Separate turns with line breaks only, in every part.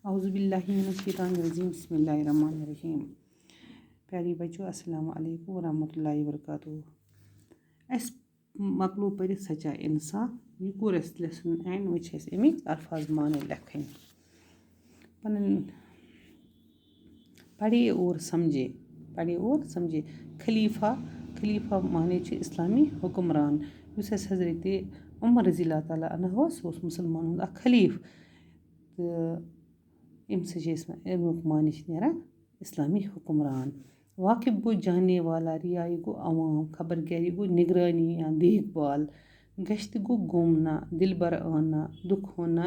औज़ुबिल्लाहि मिनश्शैतानिर्रजीम बिस्मिल्लाहिर्रहमानिर्रहीम। प्यारी बच्चों अस्सलाम वालेकुम वरहमतुल्लाहि वबरकातुहू। अस मकलो पढ़ित सच्चा इंसाफ यह कोर अस लेसन एंड वह अमिक अल्फाज माने लेखन पढ़े और समझे खलीफा माने इस्लामी हुक्मरान उस हज़रत उमर रज़ियल्लाहु ताला अन्हु मुसलमान खलीफ तो अमुक माने नेरान इस्लामी हुक्मरान। वाकिब गो जानने वाला, रियाई गो अवाम, खबरगारी गो निगरानी या देखभाल, गश्त गो घूमना, दिलबर आना, दुख होना,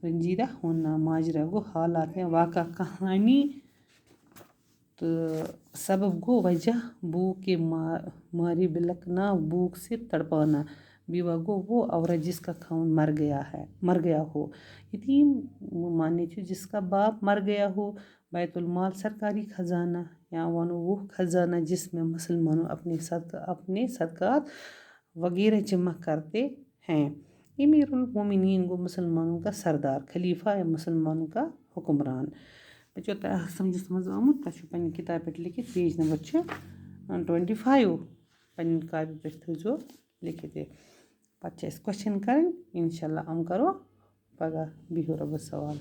रंजीदा होना, माजरा गो हालात या वाक़ा कहानी, तो सबब गो वजह, भूख के मारे बिलखना, भूख से तड़पाना, बीवा गो वो औरत जिसका खाउन मर गया हो, यतीम माने जिसका बाप मर गया हो, बैतुल माल सरकारी खजाना या वनो वो खजाना जिसमें मुसलमानों अपने सदक़ात वगैरह जमा करते हैं। अमीरुल मोमिनीन गो मुसलमानों का सरदार, खलीफा या मुसलमानों का हुक्मरान। बच्चों समझ आमुत पे किताब पे लिखित पेज नंबर 25 पे कापी पे थो लिखित पे क्वेश्चन कर इंशाल्लाह हम करो पगह बिहु रब्बस हवाल।